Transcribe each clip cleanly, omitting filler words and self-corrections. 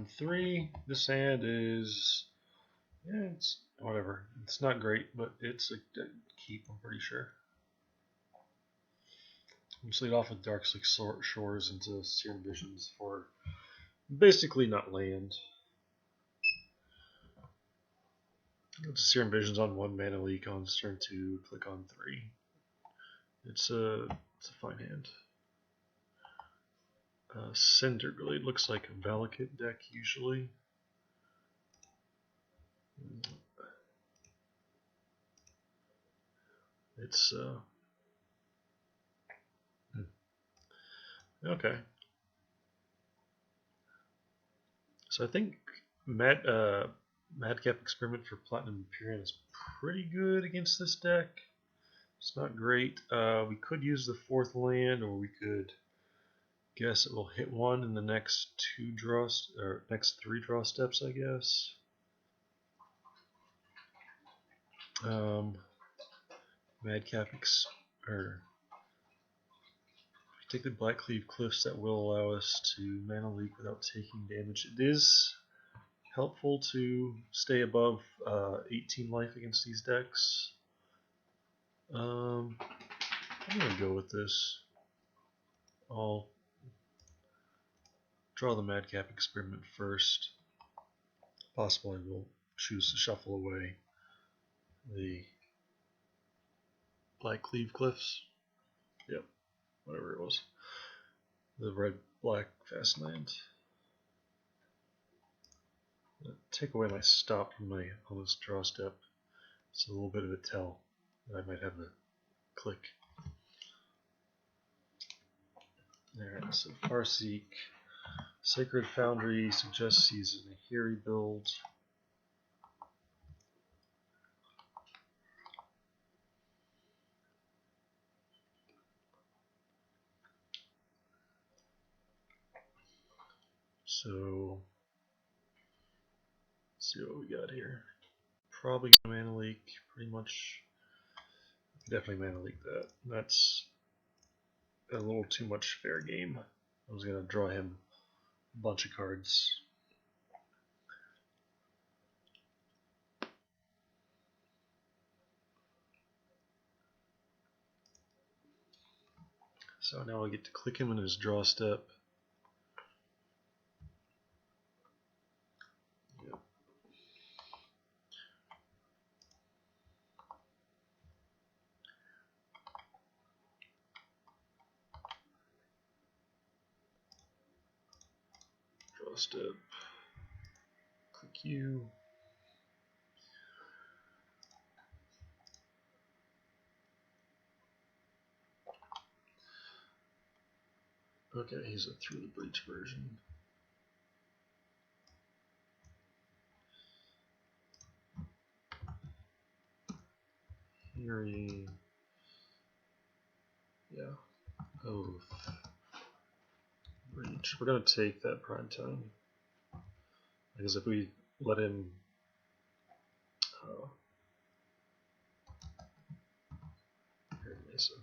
on 3. This hand is, yeah, it's whatever. It's not great, but it's a keep, I'm pretty sure. We'll just lead off with Darkslick Shores into Searing Visions for basically not land. It's Searing Visions on 1 mana leak on turn 2, click on 3. It's a fine hand. Cinderglade looks like a Valakut deck usually. It's okay. So I think Madcap Experiment for Platinum Imperium is pretty good against this deck. It's not great. We could use the 4th land, or we could guess it will hit 1 in the next 3 draw steps, I guess. Madcap take the Blackcleave Cliffs, that will allow us to mana leak without taking damage. It is helpful to stay above 18 life against these decks. I'm gonna go with this. I'll draw the Madcap Experiment first. Possibly we'll choose to shuffle away the Blackcleave Cliffs. Yep, whatever it was. The red-black fast land. Take away my stop from my almost draw step. It's a little bit of a tell that I might have a click. Alright, so Farseek. Sacred Foundry suggests he's in a Hiri build. So, let's see what we got here. Probably gonna mana leak, pretty much. Definitely mana leak that. That's a little too much fair game. I was gonna draw him a bunch of cards. So now I get to click him in his draw step. Yep. Draw step. Click you. Okay, he's a Through the Breach version. Hiri. Yeah. Oath. Breach. We're gonna take that prime time. Because if we let him here, Mesa.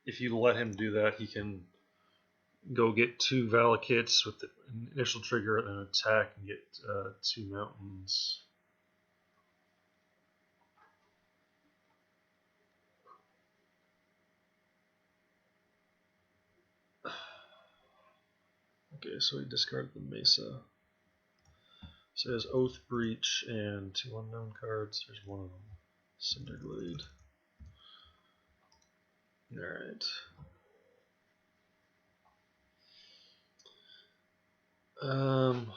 If you let him do that, he can go get 2 Valakuts with the initial trigger and an attack and get 2 mountains. Okay, so he discarded the Mesa. So he has Oath, Breach, and 2 unknown cards. There's one of them. Cinderglade. Alright.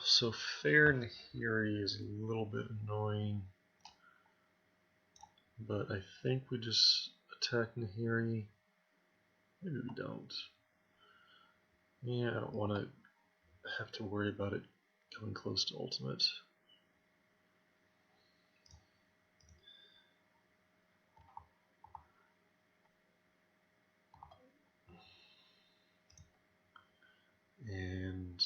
So Fair Nahiri is a little bit annoying. But I think we just attack Nahiri. Maybe we don't. Yeah, I don't want to have to worry about it coming close to ultimate. And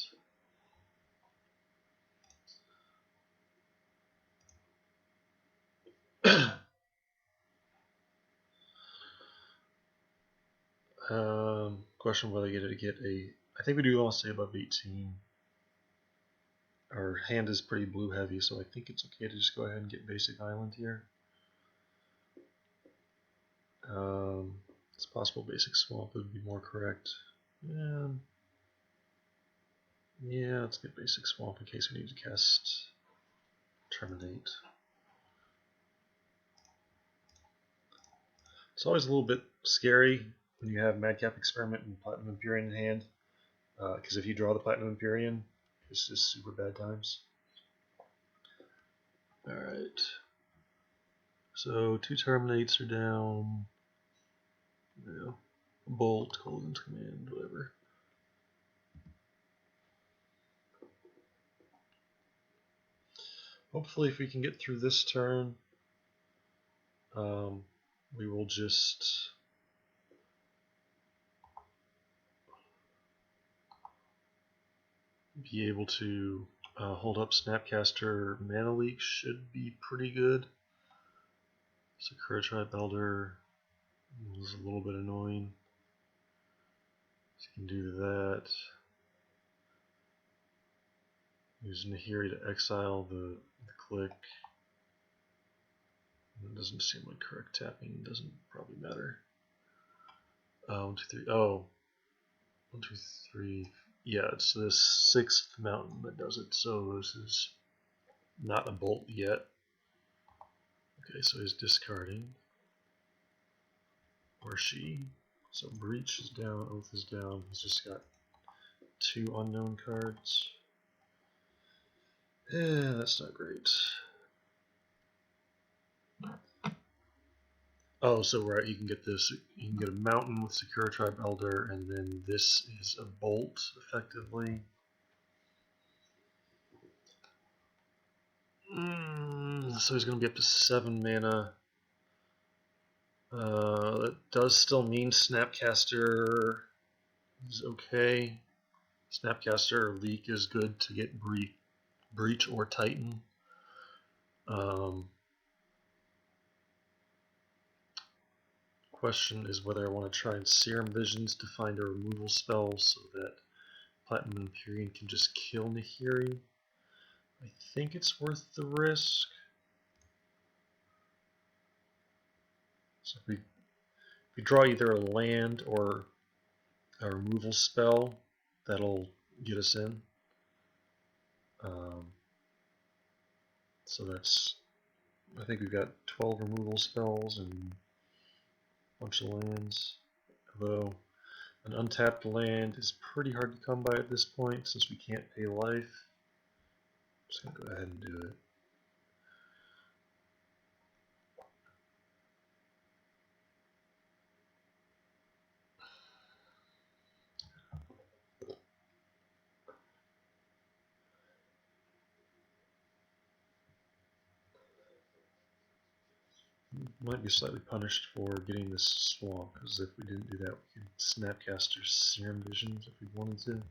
Question whether I get a. I think we do want to stay above 18. Our hand is pretty blue heavy, so I think it's okay to just go ahead and get basic island here. It's possible basic swamp would be more correct. Yeah, let's get basic swamp in case we need to cast terminate. It's always a little bit scary when you have Madcap Experiment and Platinum Empyrean in hand, because if you draw the Platinum Empyrean, it's just super bad times. Alright. So 2 terminates are down. Yeah. Bolt, Holding Command, whatever. Hopefully if we can get through this turn, we will just be able to hold up Snapcaster. Mana Leak should be pretty good. Sakura Tribe Elder is a little bit annoying. So you can do that. Use Nahiri to exile the click. It doesn't seem like correct tapping. Doesn't probably matter. 1, 2, 3. Oh. 1, 2, 3. Yeah, it's the 6th mountain that does it. So this is not a bolt yet. Okay, so he's discarding. Or she. So Breach is down, Oath is down. He's just got 2 unknown cards. Yeah, that's not great. Oh, so right, you can get this. You can get a mountain with Sakura Tribe Elder, and then this is a bolt, effectively. So he's going to be up to 7 mana. That does still mean Snapcaster is okay. Snapcaster Leak is good to get Breach or Titan. Question is whether I want to try and Serum Visions to find a removal spell so that Platinum Empyrean can just kill Nahiri. I think it's worth the risk. So if we draw either a land or a removal spell, that'll get us in. So that's, I think we've got 12 removal spells and a bunch of lands. Although an untapped land is pretty hard to come by at this point since we can't pay life. I'm just going to go ahead and do it. Might be slightly punished for getting this swamp, because if we didn't do that, we could Snapcaster Serum Visions if we wanted to.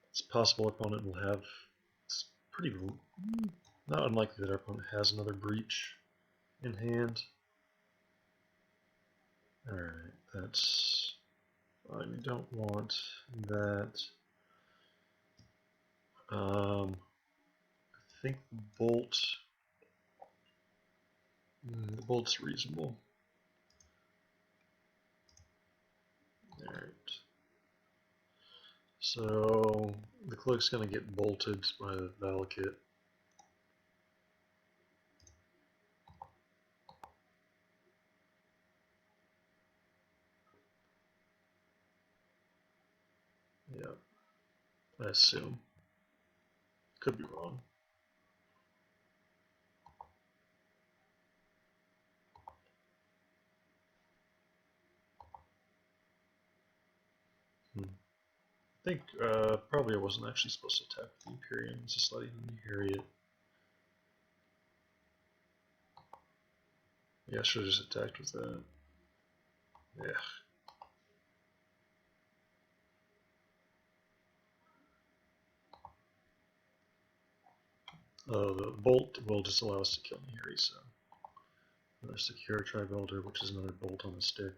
It's possible our opponent will have. It's pretty not unlikely that our opponent has another Breach in hand. Alright, that's fine. We don't want that. I think the bolt's reasonable. Alright. So the cloak's going to get bolted by the Valakut. Yeah, I assume. Could be wrong. I think probably I wasn't actually supposed to attack the Empyrean, just letting them hear it. Yeah, I should have just attacked with that. Yeah. The bolt will just allow us to kill Nahiri, so another Sakura Tribe Elder, which is another bolt on the stick.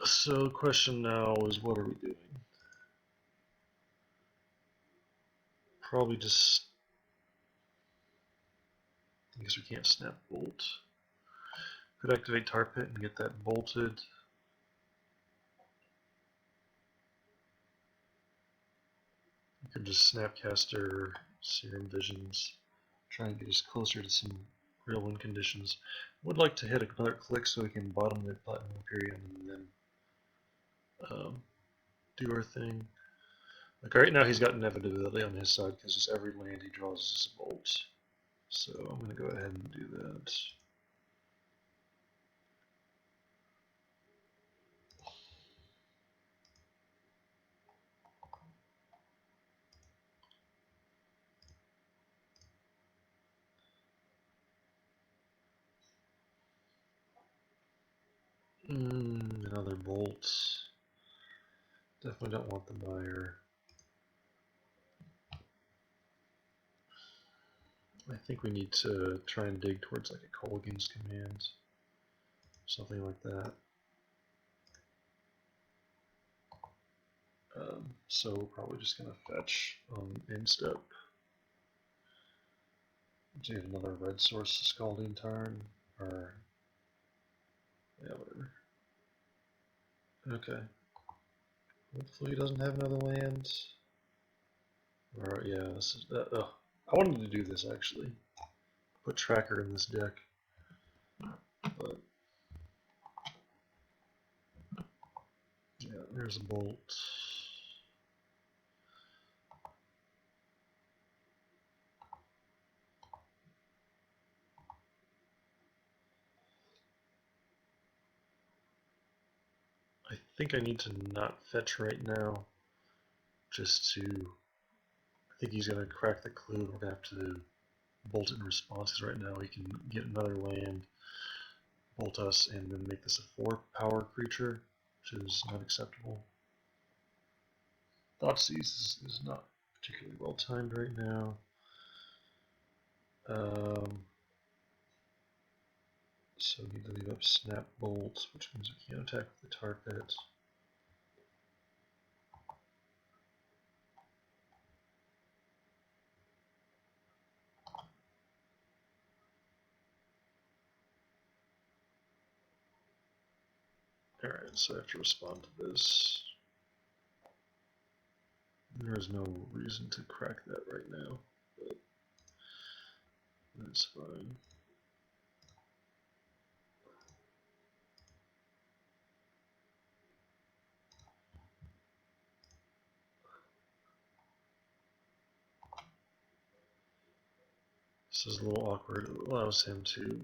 So the question now is, what are we doing? Probably just... I guess we can't snap bolt. Could activate tar pit and get that bolted. You could just snapcaster Serum Visions, try and get us closer to some real win conditions. Would like to hit another click so we can bottom the Platinum Imperium and then do our thing. Like right now he's got inevitability on his side because just every land he draws is a bolt. So I'm going to go ahead and do that. Another bolt. Definitely don't want the Mire. I think we need to try and dig towards like a Colgan's command. Something like that. So we're probably just going to fetch on end step. Do another red source Scalding Tarn, or yeah, whatever. Okay. Hopefully he doesn't have another land. Or yeah, this is that. I wanted to do this actually. Put Tracker in this deck, but yeah, there's a bolt. I think I need to not fetch right now, just to. I think he's gonna crack the clue. We're gonna have to bolt it in responses right now. He can get another land, bolt us, and then make this a 4-power creature, which is not acceptable. Thoughtseize is not particularly well timed right now. So we need to leave up Snap Bolt, which means we can't attack with the Tar Pit. Alright, so I have to respond to this. There is no reason to crack that right now, but that's fine. This is a little awkward. It allows him to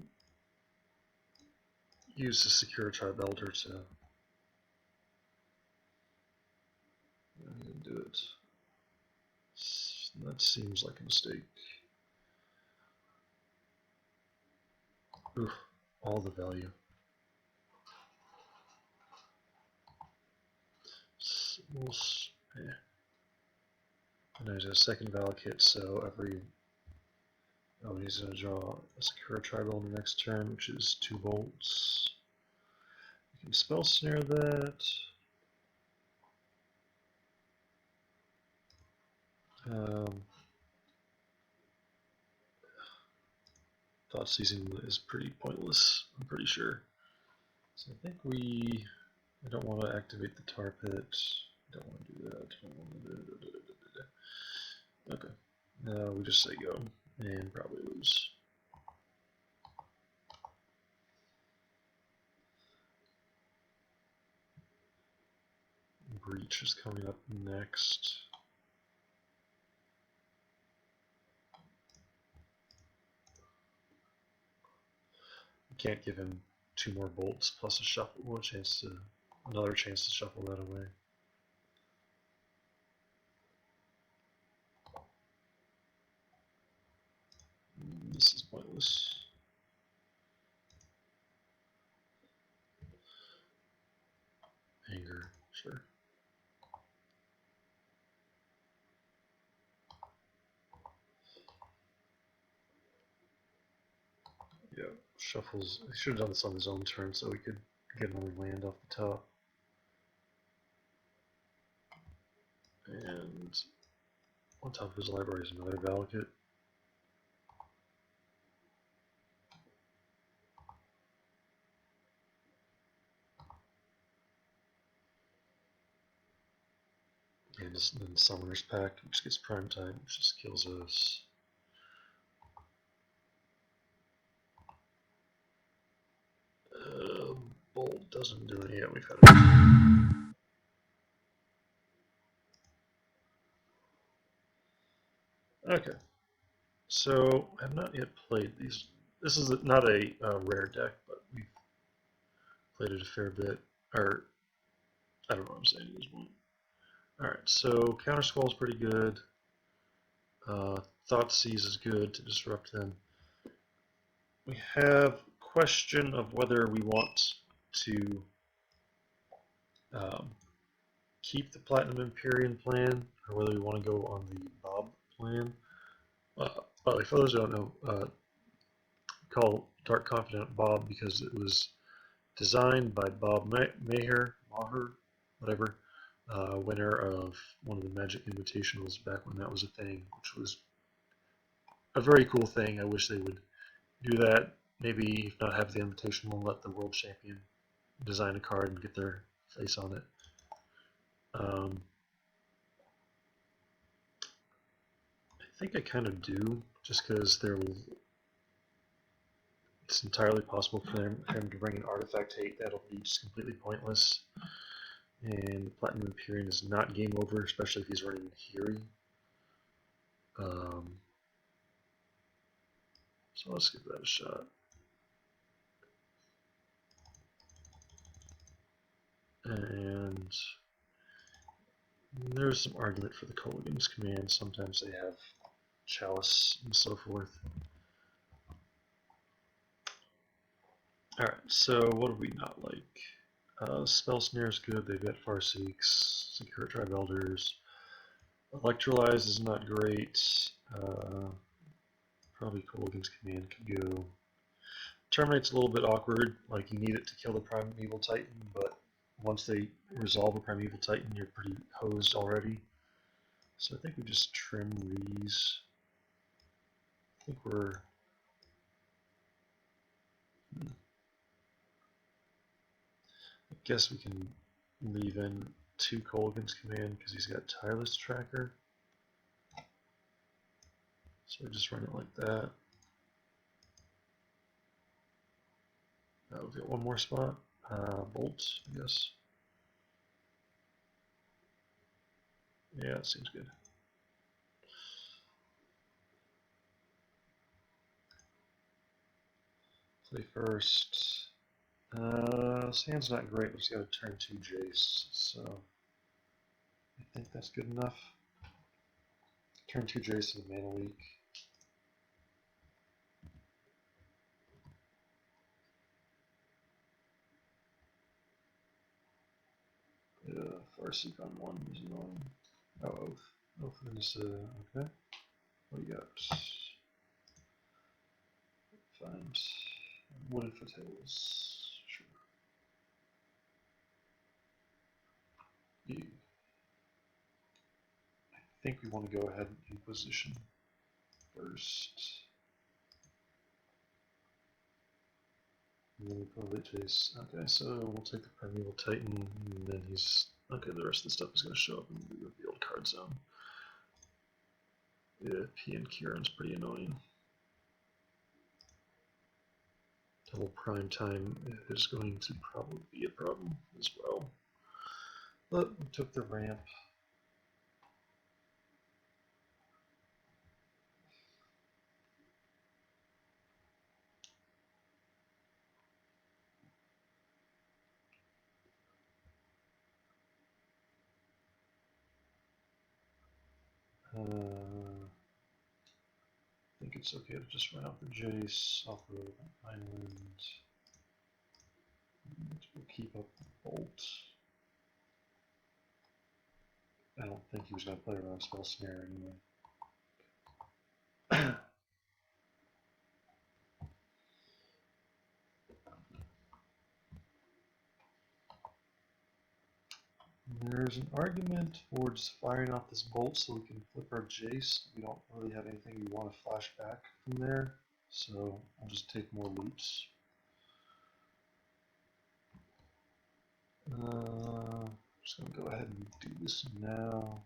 use the Secure Tribe Elder to do it. That seems like a mistake. Oof, all the value. Yeah. And there's a second Valakut, so every... Oh, he's going to draw a Secure Tribal on the next turn, which is 2 bolts. You can Spell Snare that. Thought Season is pretty pointless, I'm pretty sure. So I think I don't want to activate the Tar Pit. I don't want to do that. Okay. We just say go and probably lose. Breach is coming up next. Can't give him 2 more bolts plus a shuffle, another chance to shuffle that away. This is pointless. Anger, sure. Yeah, shuffles. He should have done this on his own turn so we could get another land off the top. And on top of his library is another Valakut. And then Summoner's Pact, which gets prime time, which just kills us. Bolt doesn't do it yet. We've had it. Okay. So I have not yet played these. This is not a rare deck, but we've played it a fair bit. Or I don't know what I'm saying at this point. Alright, so Countersquall is pretty good. Thoughtseize is good to disrupt them. We have question of whether we want to keep the Platinum Empyrean plan or whether we want to go on the Bob plan. For those who don't know, call Dark Confidant Bob because it was designed by Bob Maher, whatever, winner of one of the Magic Invitationals back when that was a thing, which was a very cool thing. I wish they would do that. Maybe if not have the Invitational, let the World Champion design a card and get their face on it. I think I kind of do, just because it's entirely possible for him to bring an Artifact Hate that'll be just completely pointless. And the Platinum Empyrean is not game over, especially if he's running Hiri. So let's give that a shot. And there's some argument for the Kolaghan's command. Sometimes they have Chalice and so forth. Alright, so what do we not like? Spell Snare is good. They've got Farseeks, Secure Tribe Elders. Electrolyze is not great. Probably Kolaghan's command could go. Terminate's a little bit awkward. Like, you need it to kill the Primeval Titan, but once they resolve a Primeval Titan, you're pretty hosed already. So I think we just trim these. I think we're... I guess we can leave in 2 Kolaghan's command because he's got Tireless Tracker. So we just run it like that. We've got one more spot. Bolt, I guess. Yeah, it seems good. Play first. This hand's not great, but he's got a turn 2 Jace, so I think that's good enough. Turn 2 Jace in the mana leak. Farseek on 1 is annoying. Oh, Oath. Oath is, okay. What do you got? Find Wooded Foothills. Sure. Yeah. I think we want to go ahead and Inquisition first. And then we probably chase. Okay, so we'll take the Primeval Titan, and then he's... Okay, the rest of the stuff is going to show up in the revealed card zone. Yeah, P and Kieran's pretty annoying. Double prime time is going to probably be a problem as well. But we took the ramp. I think it's okay to just run out the Jace off of Island. We'll keep up the Bolt. I don't think he was going to play around Spell Snare anyway. There's an argument for just firing off this bolt so we can flip our Jace. We don't really have anything we want to flash back from there, so I'll just take more leaps. Just going to go ahead and do this now.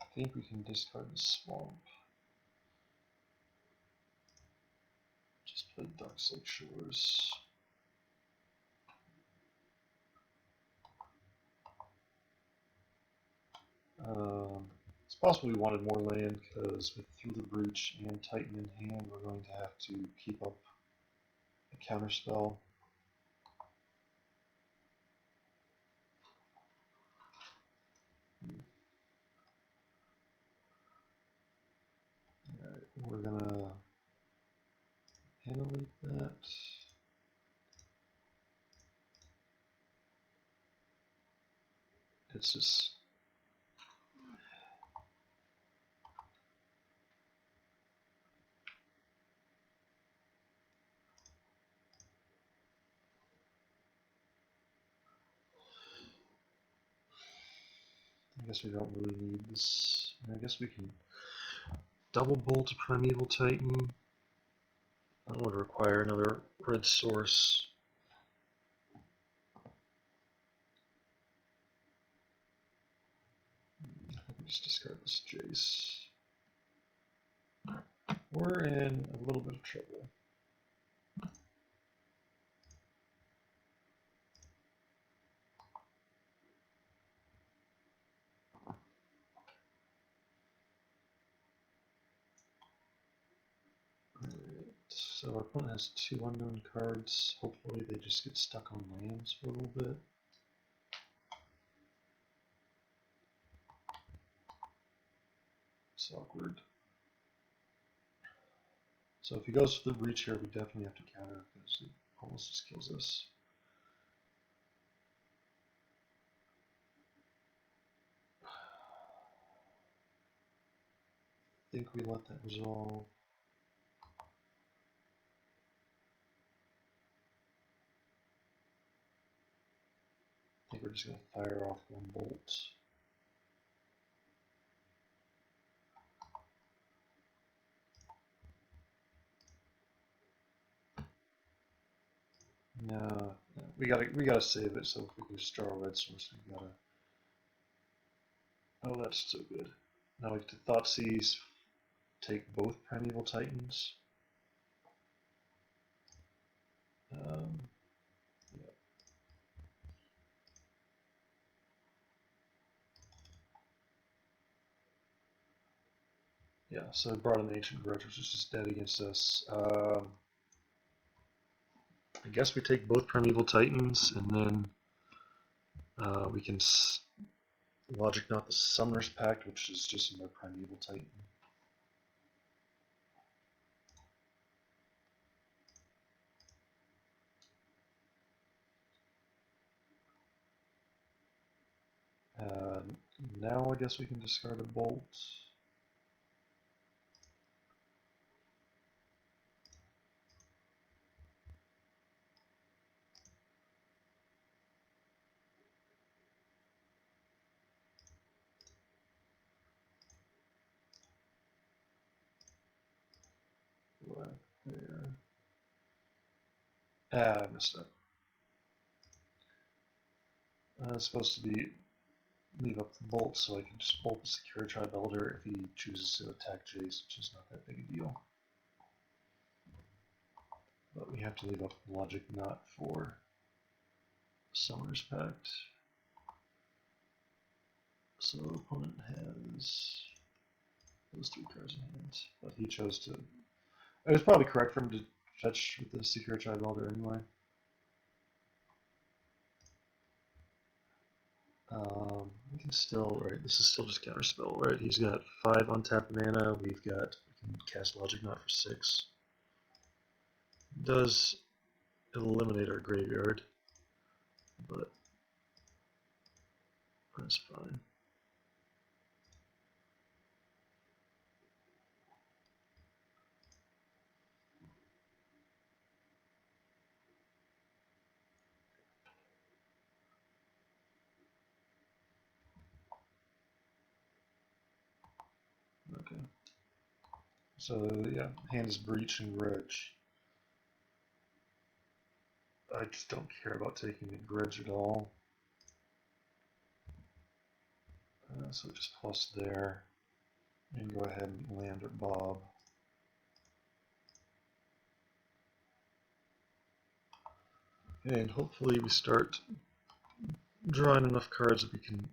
I think we can discard the swamp. Just play Darkslake Shores. It's possible we wanted more land because with Through the Breach and Titan in hand, we're going to have to keep up a counterspell. Alright, we're gonna annihilate that. It's just I guess we don't really need this. I guess we can double bolt a Primeval Titan. I don't want to require another red source. I can just discard this Jace. We're in a little bit of trouble. So our opponent has 2 unknown cards. Hopefully they just get stuck on lands for a little bit. It's awkward. So if he goes for the breach here, we definitely have to counter because it almost just kills us. I think we let that resolve. I think we're just going to fire off 1 bolt. No, we gotta save it. So if we can just draw a red source, we gotta. Oh, that's so good. Now we get to Thoughtseize, take both Primeval Titans. Yeah. Yeah, so I brought an Ancient Grudge, which is just dead against us. I guess we take both Primeval Titans, and then we can Logic Not the Summoner's Pact, which is just another Primeval Titan. Now I guess we can discard a bolt. There. I messed up. It's supposed to be leave up the bolt so I can just bolt the Secure Tribe Elder if he chooses to attack Jace, which is not that big a deal. But we have to leave up Logic Not for Summoner's Pact. So opponent has those 3 cards in hand, but he chose to. It was probably correct for him to fetch with the Secure Tribe Elder anyway. We can still, right, this is still just counterspell, right? He's got 5 untapped mana, we can cast Logic Knot for 6. It does eliminate our graveyard, but that's fine. Okay. So yeah, hand is breach and grudge. I just don't care about taking the grudge at all. So just plus there, and go ahead and land at Bob. And hopefully we start drawing enough cards that we can,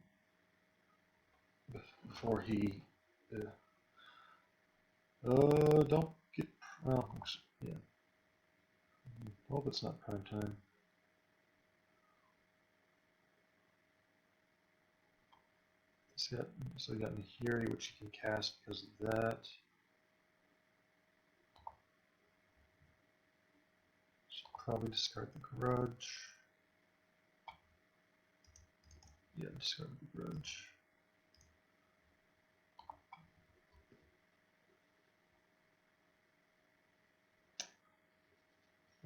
before he, don't get, well, yeah. Hope it's not prime time. So we got Nahiri, which you can cast because of that. Should probably discard the grudge. Yeah, discard the grudge.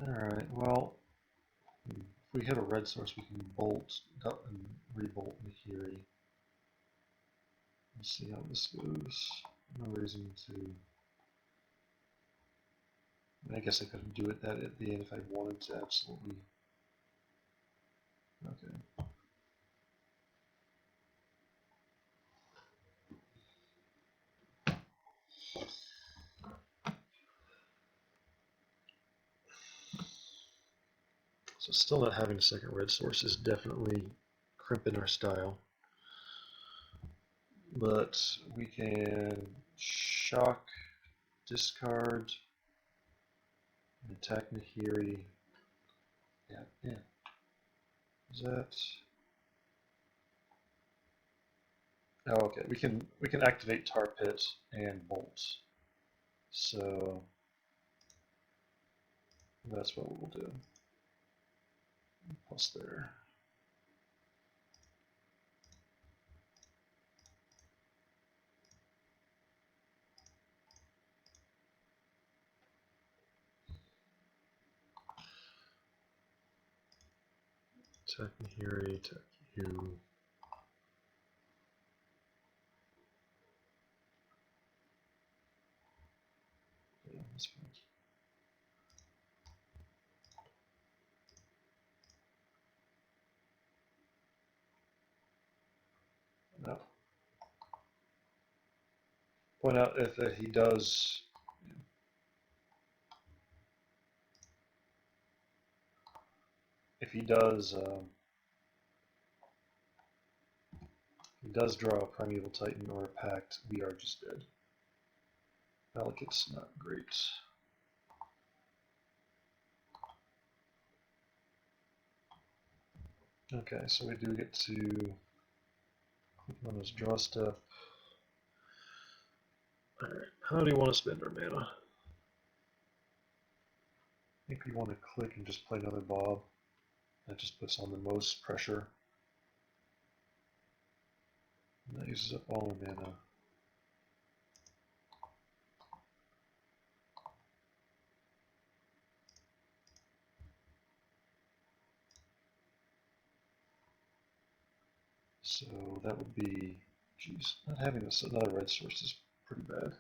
Alright, well, if we hit a red source, we can bolt and rebolt Nahiri. Let's see how this goes. No reason to. I guess I couldn't do it that at the end if I wanted to, absolutely. Okay. So still not having a second red source is definitely crimping our style. But we can shock, discard, and attack Nahiri. Yeah. Is that? Oh, okay. We can activate Tar Pit and Bolt. So that's what we'll do. Plus there. Attack Nahiri, attack you. Yeah, that's fine. No. Point out if he does. If he does draw a Primeval Titan or a Pact, we are just dead. Valakut's not great. Okay, so we do get to click on his draw step. Alright, how do you want to spend our mana? I think we want to click and just play another Bob. That just puts on the most pressure. And that uses up all our mana. So that would be, geez, not having another red source is pretty bad.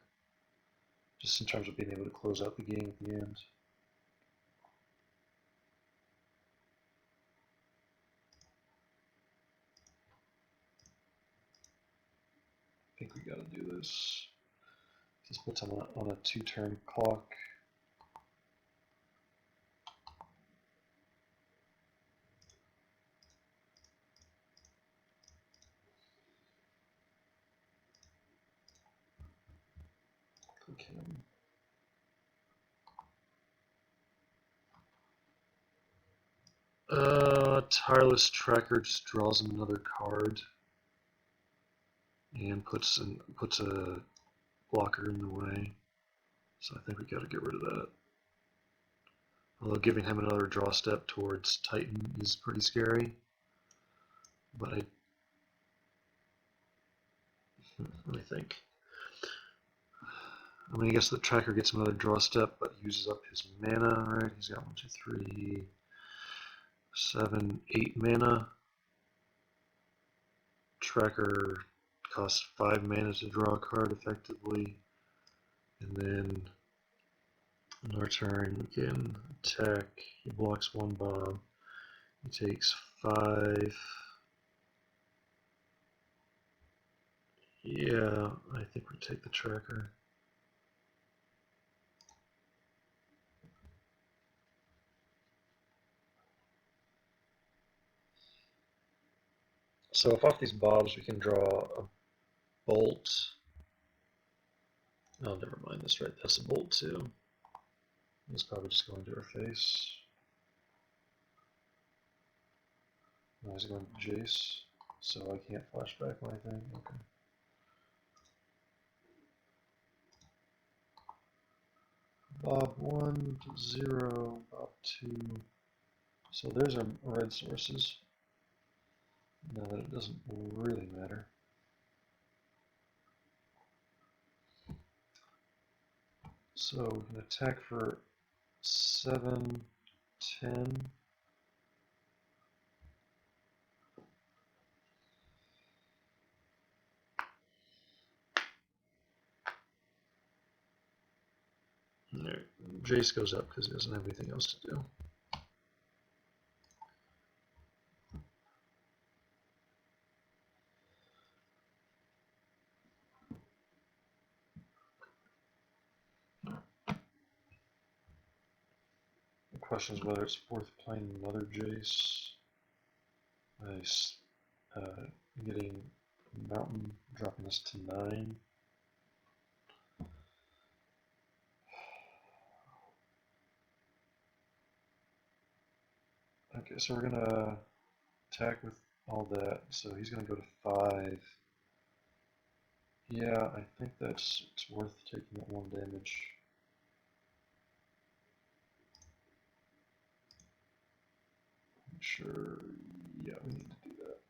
Just in terms of being able to close out the game at the end. I think we gotta do this. This puts on a 2-turn clock. Click him. Tireless Tracker just draws another card and puts a blocker in the way. So I think we gotta get rid of that. Although giving him another draw step towards Titan is pretty scary. But let me think. I mean, I guess the tracker gets another draw step, but uses up his mana, right? He's got 1, 2, 3, 7, 8 mana. Tracker costs 5 mana to draw a card effectively. And then on our turn, we can attack. He blocks 1 bomb. He takes 5. Yeah, I think we take the tracker. So if off these bombs we can draw a bolt. Oh, never mind. That's right. That's a bolt too. It's probably just going to our face. No, he's going to Jace, so I can't flash back my thing. Okay. Bob 1, 0, Bob 2. So there's our red sources. Now that it doesn't really matter. So we can attack for 7, 10. There. Jace goes up because he doesn't have anything else to do. The question is whether it's worth playing another Jace. Nice. Getting Mountain, dropping us to 9. Okay, so we're gonna attack with all that. So he's gonna go to 5. Yeah, I think it's worth taking that 1 damage. I'm sure. Yeah, we need to do that.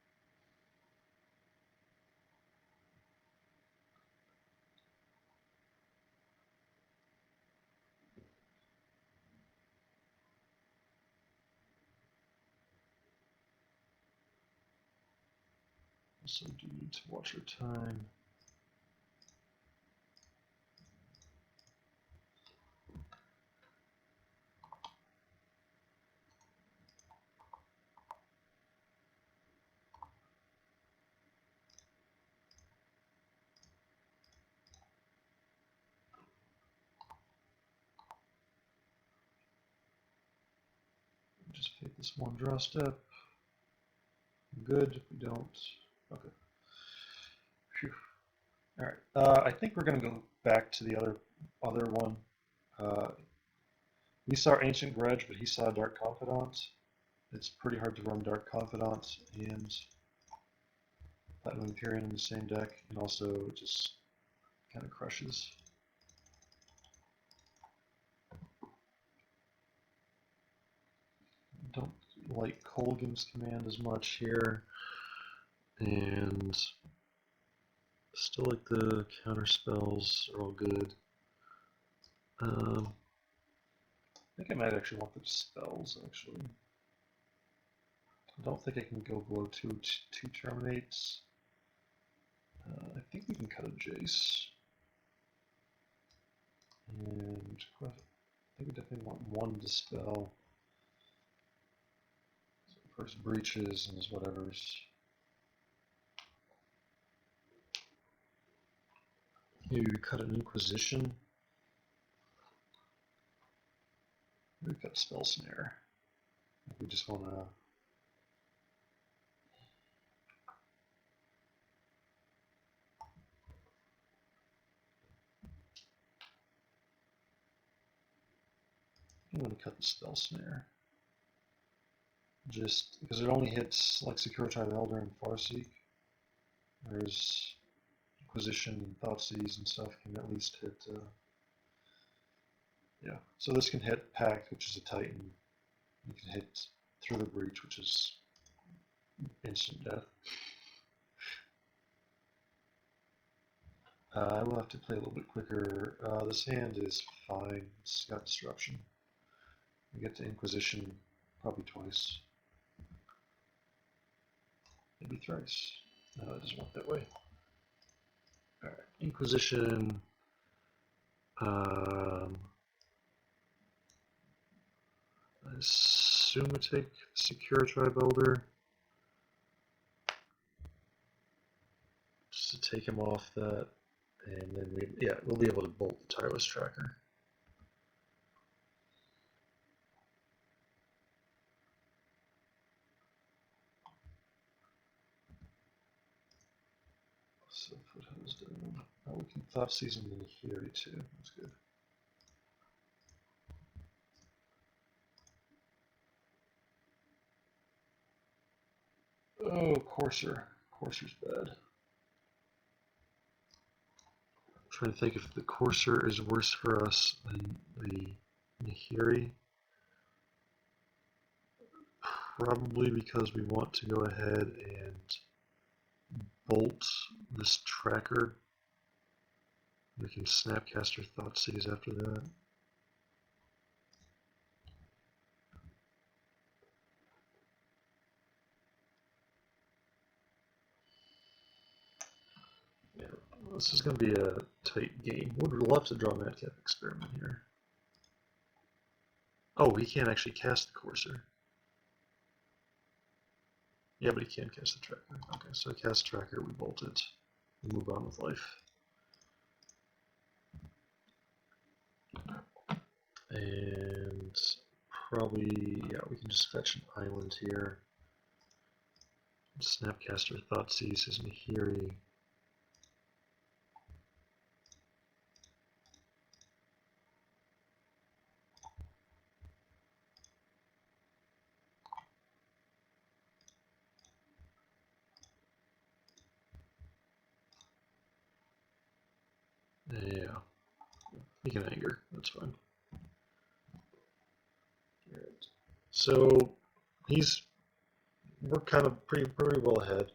Also, do need to watch our time. Just take this 1 draw step. Good. If we don't, okay. Phew. All right. I think we're gonna go back to the other one. We saw Ancient Grudge, but he saw Dark Confidant. It's pretty hard to run Dark Confidant and Platinum Empyrean in the same deck, and also it just kind of crushes. Don't like Colgan's command as much here, and still like the counter spells are all good. I think I might actually want the spells actually. I don't think I can go below two terminates. I think we can cut a Jace. And I think we definitely want 1 dispel. So first breaches and his whatever's. Maybe we cut an Inquisition. Maybe we cut Spell Snare. If we just want to. I'm going to cut the Spell Snare. Just because it only hits like Securitar Elder and Farseek. Whereas Inquisition and Thoughtseize and stuff can at least hit. Yeah, so this can hit Pact, which is a Titan. You can hit Through the Breach, which is instant death. I will have to play a little bit quicker. This hand is fine. It's got Disruption. We get to Inquisition probably twice. Maybe thrice. No, it doesn't work that way. Alright, Inquisition. I assume we take Secure Tribe Elder just to take him off that, and then we'll be able to bolt the Tireless Tracker. So Foothills down. Oh, we can Thought Season in Fury too. That's good. Oh, Courser. Courser's bad. I'm trying to think if the Courser is worse for us than the Nahiri. Probably because we want to go ahead and bolt this tracker. We can Snapcaster Thoughtseize after that. Yeah, this is going to be a tight game. Would love to draw Madcap Experiment here. Oh, he can't actually cast the Courser. Yeah, but he can cast the Tracker. Okay, so cast Tracker, we bolt it, we move on with life. And probably, yeah, we can just fetch an island here. Snapcaster Thoughtseize his Nahiri. Yeah, he can anger, that's fine. Alright. So we're kind of pretty well ahead.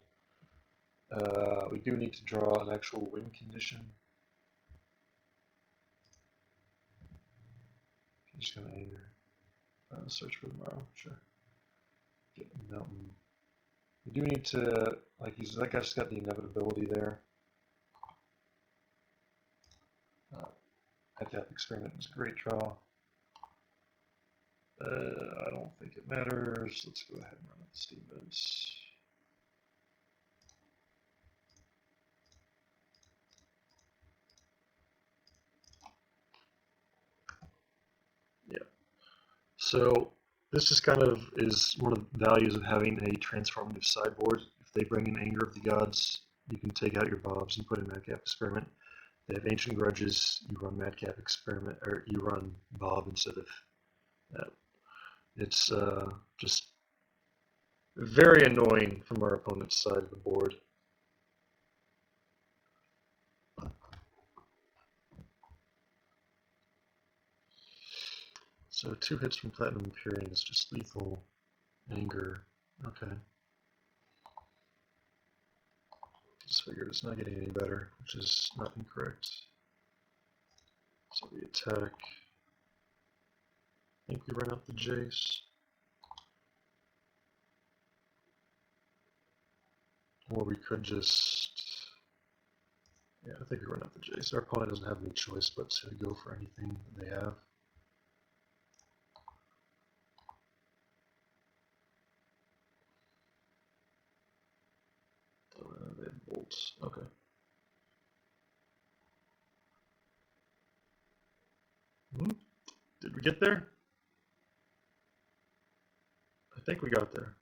We do need to draw an actual win condition. He's gonna anger. Search for tomorrow, sure. Get the mountain. We do need to, like, that guy's got the inevitability there. Madcap Experiment is a great draw. I don't think it matters. Let's go ahead and run it, Stevens. Yeah. So this is kind of one of the values of having a transformative sideboard. If they bring in Anger of the Gods, you can take out your Bobs and put in Madcap Experiment. They have Ancient Grudges, you run Madcap Experiment, or you run Bob instead of that. It's just very annoying from our opponent's side of the board. So 2 hits from Platinum Empyrean is just lethal. Anger. Okay. Just figured it's not getting any better, which is not incorrect. So we attack. I think we run out the Jace. Or we could just... Yeah, I think we run out the Jace. Our opponent doesn't have any choice but to go for anything that they have. They have bolts. Okay. Did we get there? I think we got there.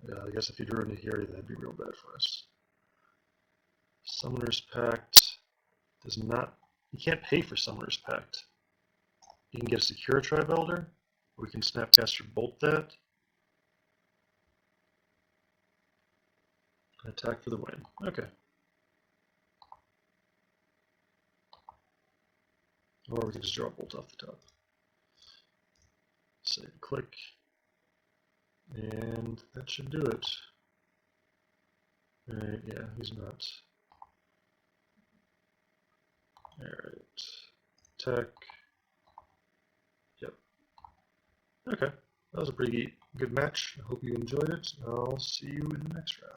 Yeah, I guess if you drew a Nahiri, that'd be real bad for us. Summoner's Pact does not... You can't pay for Summoner's Pact. You can get a Secure Tribe Elder, or we can Snapcaster Bolt that. Attack for the win. Okay. Or we can just draw a bolt off the top. Save, click. And that should do it. Alright, yeah, he's not. Alright. Attack. Yep. Okay. That was a pretty good match. I hope you enjoyed it. I'll see you in the next round.